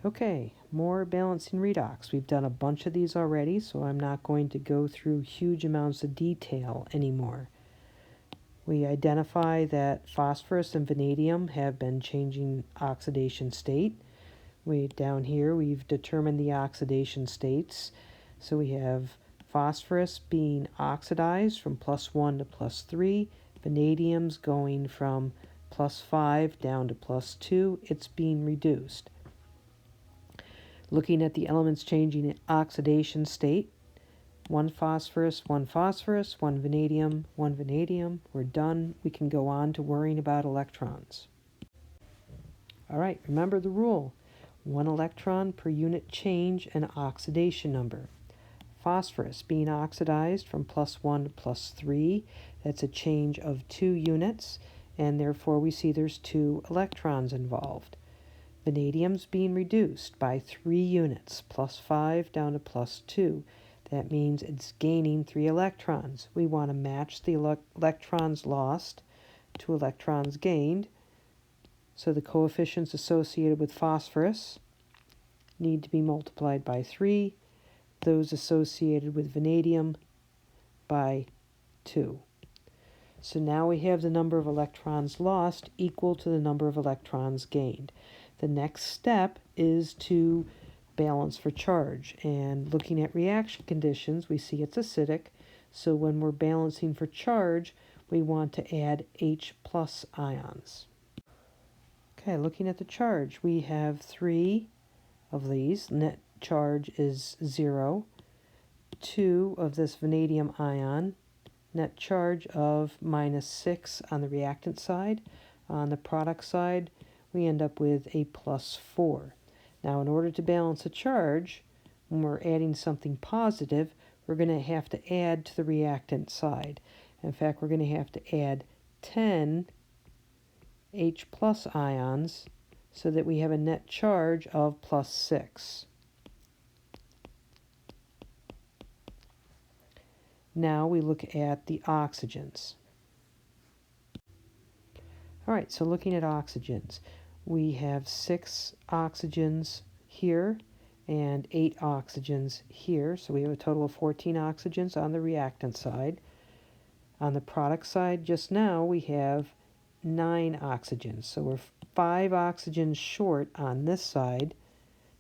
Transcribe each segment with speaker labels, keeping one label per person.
Speaker 1: Okay, more balancing redox. We've done a bunch of these already, so I'm not going to go through huge amounts of detail anymore. We identify that phosphorus and vanadium have been changing oxidation state. Down here, we've determined the oxidation states. So we have phosphorus being oxidized from +1 to +3. Vanadium's going from +5 down to +2. It's being reduced. Looking at the elements changing in oxidation state, one phosphorus, one vanadium, one vanadium. We're done. We can go on to worrying about electrons. All right, remember the rule. 1 electron per unit change in oxidation number. Phosphorus being oxidized from +1 to +3. That's a change of 2 units, and therefore we see there's 2 electrons involved. Vanadium's being reduced by 3 units, +5 down to +2. That means it's gaining 3 electrons. We want to match the electrons lost to electrons gained. So the coefficients associated with phosphorus need to be multiplied by 3. Those associated with vanadium by 2. So now we have the number of electrons lost equal to the number of electrons gained. The next step is to balance for charge. And looking at reaction conditions, we see it's acidic. So when we're balancing for charge, we want to add H+ ions. Okay, looking at the charge, we have 3 of these. Net charge is 0. 2 of this vanadium ion. Net charge of -6 on the reactant side. On the product side, we end up with a +4. Now, in order to balance a charge, when we're adding something positive, we're going to have to add to the reactant side. In fact, we're going to have to add 10 H+ ions so that we have a net charge of +6. Now we look at the oxygens. All right, so looking at oxygens, we have 6 oxygens here and 8 oxygens here. So we have a total of 14 oxygens on the reactant side. On the product side, just now, we have 9 oxygens. So we're 5 oxygens short on this side.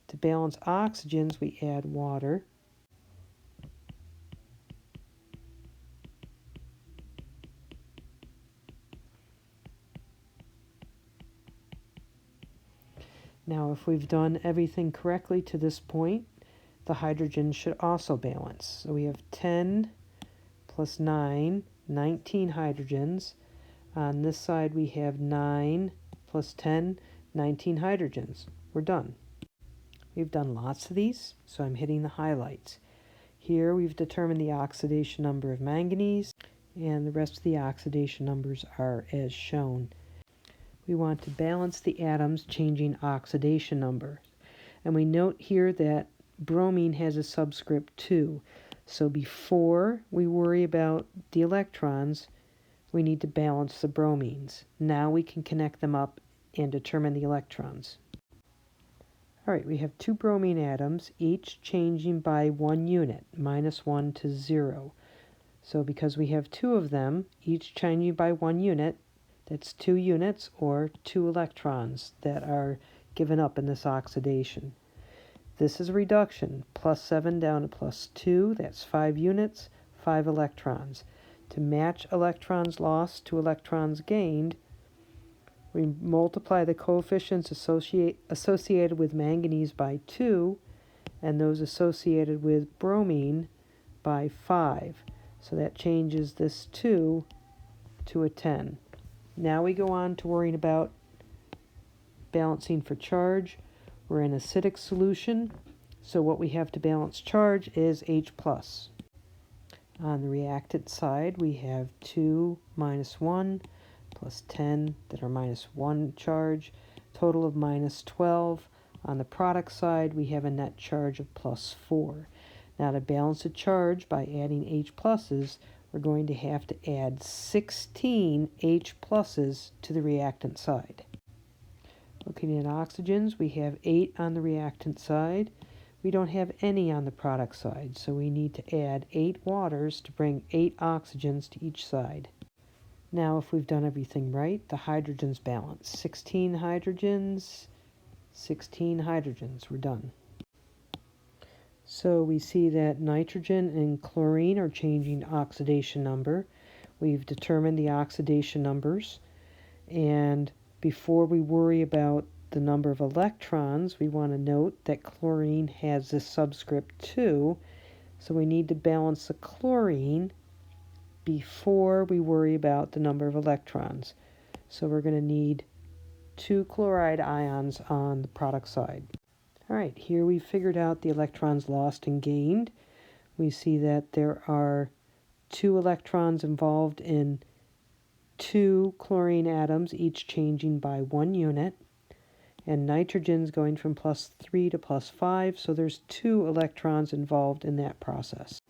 Speaker 1: To balance oxygens, we add water. Now, if we've done everything correctly to this point, the hydrogen should also balance. So we have 10 plus 9, 19 hydrogens. On this side, we have 9 plus 10, 19 hydrogens. We're done. We've done lots of these, so I'm hitting the highlights. Here, we've determined the oxidation number of manganese, and the rest of the oxidation numbers are as shown. We want to balance the atoms changing oxidation number. And we note here that bromine has a subscript 2. So before we worry about the electrons, we need to balance the bromines. Now we can connect them up and determine the electrons. All right, we have 2 bromine atoms, each changing by 1 unit, -1 to 0. So because we have 2 of them, each changing by 1 unit, that's 2 units or 2 electrons that are given up in this oxidation. This is a reduction, +7 down to +2, that's 5 units, 5 electrons. To match electrons lost to electrons gained, we multiply the coefficients associated with manganese by 2 and those associated with bromine by 5. So that changes this 2 to a 10. Now we go on to worrying about balancing for charge. We're in acidic solution, so what we have to balance charge is H+. On the reactant side, we have 2 minus 1 plus 10 that are -1 charge, total of -12. On the product side, we have a net charge of +4. Now to balance a charge by adding H pluses, we're going to have to add 16 H pluses to the reactant side. Looking at oxygens, we have 8 on the reactant side. We don't have any on the product side, so we need to add 8 waters to bring 8 oxygens to each side. Now, if we've done everything right, the hydrogens balance. 16 hydrogens, 16 hydrogens. We're done. So we see that nitrogen and chlorine are changing oxidation number. We've determined the oxidation numbers, and before we worry about the number of electrons, we want to note that chlorine has this subscript 2, so we need to balance the chlorine before we worry about the number of electrons. So we're going to need 2 chloride ions on the product side. All right, here we figured out the electrons lost and gained. We see that there are 2 electrons involved in 2 chlorine atoms, each changing by 1 unit, and nitrogen's going from +3 to +5, so there's 2 electrons involved in that process.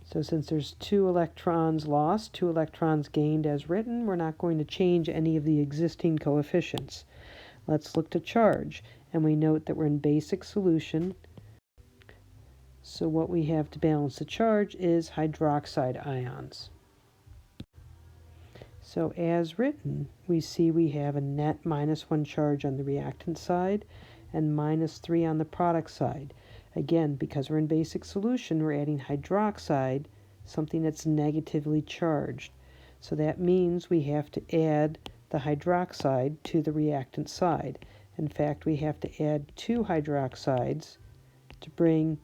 Speaker 1: So since there's 2 electrons lost, 2 electrons gained as written, we're not going to change any of the existing coefficients. Let's look to charge, and we note that we're in basic solution. So what we have to balance the charge is hydroxide ions. So as written, we see we have a net -1 charge on the reactant side and -3 on the product side. Again, because we're in basic solution, we're adding hydroxide, something that's negatively charged. So that means we have to add the hydroxide to the reactant side. In fact, we have to add 2 hydroxides to bring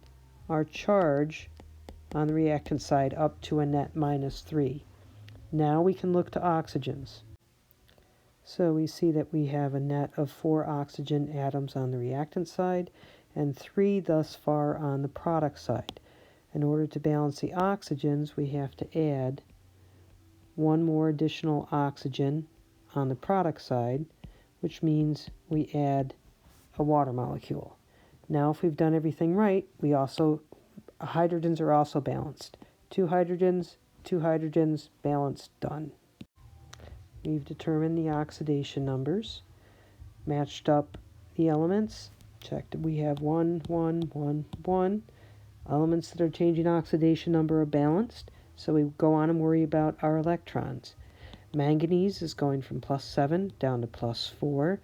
Speaker 1: our charge on the reactant side up to a net -3. Now we can look to oxygens. So we see that we have a net of 4 oxygen atoms on the reactant side and 3 thus far on the product side. In order to balance the oxygens, we have to add 1 more additional oxygen on the product side, which means we add a water molecule. Now, if we've done everything right, hydrogens are also balanced. 2 hydrogens, 2 hydrogens, balanced, done. We've determined the oxidation numbers, matched up the elements, checked we have 1, 1, 1, 1. Elements that are changing oxidation number are balanced, so we go on and worry about our electrons. Manganese is going from +7 down to +4.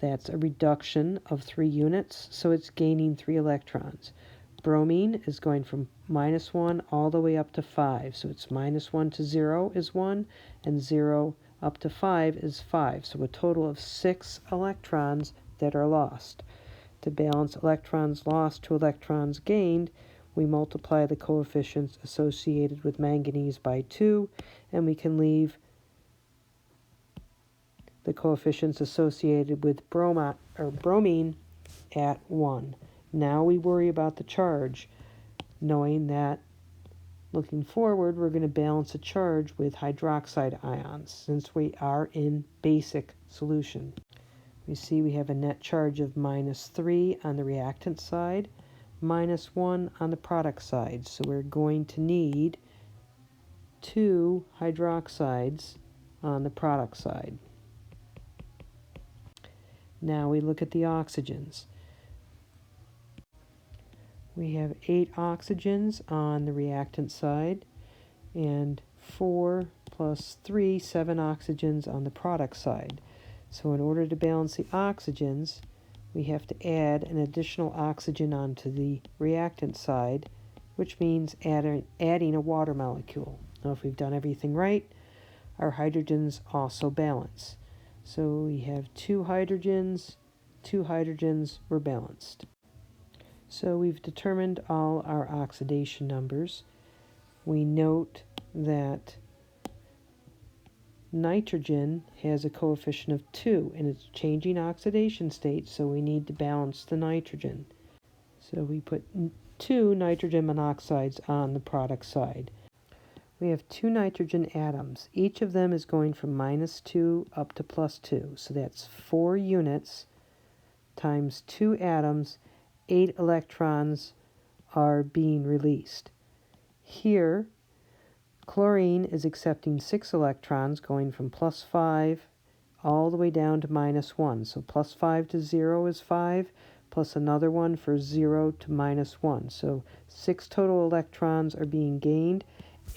Speaker 1: That's a reduction of 3 units, so it's gaining 3 electrons. Bromine is going from -1 all the way up to 5, so it's -1 to 0 is 1, and 0 up to 5 is 5, so a total of 6 electrons that are lost. To balance electrons lost to electrons gained, we multiply the coefficients associated with manganese by 2, and we can leave the coefficients associated with bromine at 1. Now we worry about the charge, knowing that looking forward, we're going to balance the charge with hydroxide ions since we are in basic solution. We see we have a net charge of -3 on the reactant side, -1 on the product side. So we're going to need 2 hydroxides on the product side. Now we look at the oxygens. We have 8 oxygens on the reactant side and 4 plus 3, 7 oxygens on the product side. So in order to balance the oxygens, we have to add an additional oxygen onto the reactant side, which means adding a water molecule. Now if we've done everything right, our hydrogens also balance. So we have 2 hydrogens, we're balanced. So we've determined all our oxidation numbers. We note that nitrogen has a coefficient of 2 and it's changing oxidation state, so we need to balance the nitrogen. So we put 2 nitrogen monoxides on the product side. We have 2 nitrogen atoms. Each of them is going from -2 up to +2. So that's 4 units times 2 atoms, 8 electrons are being released. Here, chlorine is accepting 6 electrons, going from +5 all the way down to -1. So plus 5 to 0 is 5, plus another one for 0 to -1. So 6 total electrons are being gained,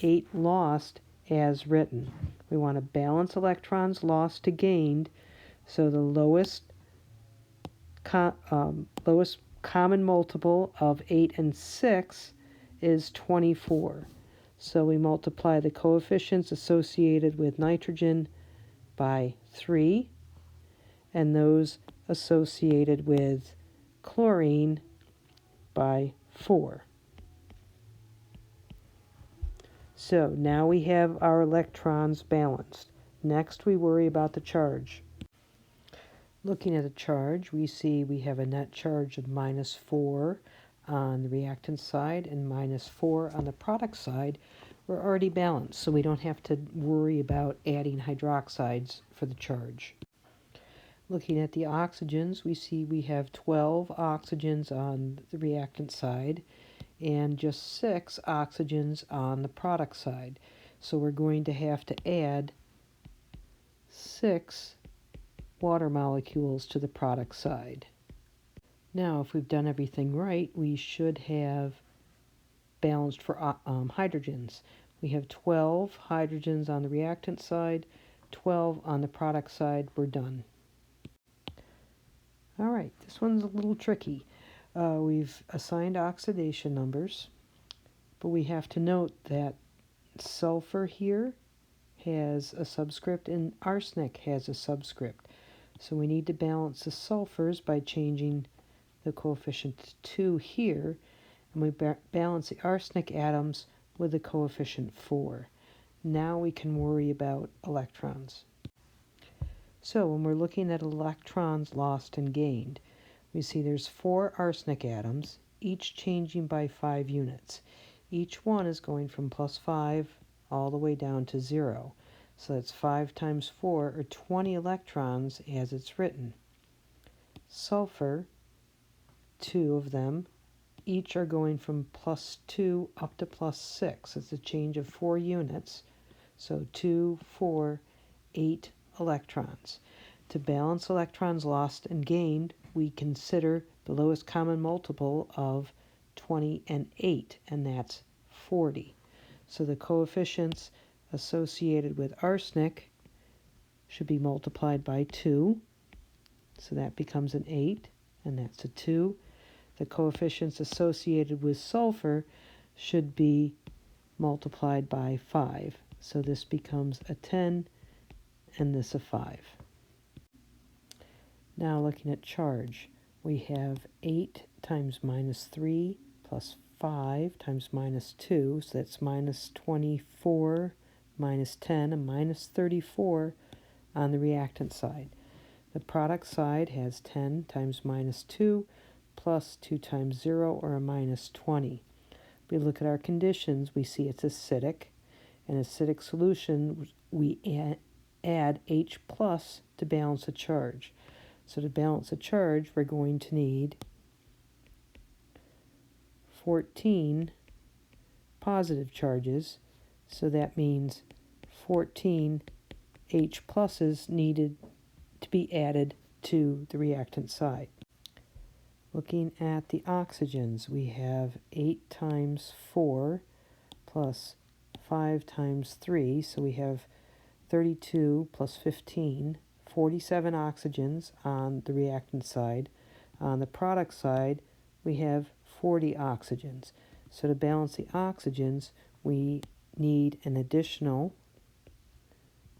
Speaker 1: 8 lost as written. We want to balance electrons lost to gained, so the lowest common multiple of 8 and 6 is 24. So we multiply the coefficients associated with nitrogen by 3 and those associated with chlorine by 4. So now we have our electrons balanced. Next we worry about the charge. Looking at the charge, we see we have a net charge of -4 on the reactant side and -4 on the product side. We're already balanced, so we don't have to worry about adding hydroxides for the charge. Looking at the oxygens, we see we have 12 oxygens on the reactant side and just 6 oxygens on the product side. So we're going to have to add 6 water molecules to the product side. Now, if we've done everything right, we should have balanced for hydrogens. We have 12 hydrogens on the reactant side, 12 on the product side. We're done. All right, this one's a little tricky. We've assigned oxidation numbers, but we have to note that sulfur here has a subscript and arsenic has a subscript. So we need to balance the sulfurs by changing the coefficient 2 here, and we balance the arsenic atoms with the coefficient 4. Now we can worry about electrons. So when we're looking at electrons lost and gained, we see there's 4 arsenic atoms, each changing by 5 units. Each one is going from +5 all the way down to 0. So that's 5 times 4, or 20 electrons as it's written. Sulfur, 2 of them, each are going from +2 up to +6. It's a change of 4 units. So 2, 4, 8 electrons. To balance electrons lost and gained, we consider the lowest common multiple of 20 and 8, and that's 40. So the coefficients associated with arsenic should be multiplied by 2. So that becomes an 8, and that's a 2. The coefficients associated with sulfur should be multiplied by 5. So this becomes a 10, and this a 5. Now looking at charge, we have 8 times -3 plus 5 times -2, so that's -24, -10, and -34 on the reactant side. The product side has 10 times -2 plus 2 times 0, or a -20. If we look at our conditions, we see it's acidic. In acidic solution, we add H plus to balance the charge. So to balance the charge, we're going to need 14 positive charges. So that means 14 H pluses needed to be added to the reactant side. Looking at the oxygens, we have 8 times 4 plus 5 times 3, so we have 32 plus 15, 47 oxygens on the reactant side. On the product side, we have 40 oxygens. So to balance the oxygens, we need an additional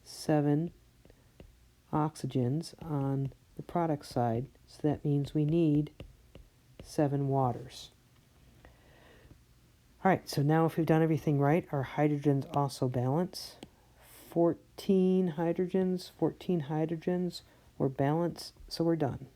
Speaker 1: 7 oxygens on the product side. So that means we need 7 waters. All right, so now if we've done everything right, our hydrogens also balance. 14 hydrogens were balanced, so we're done.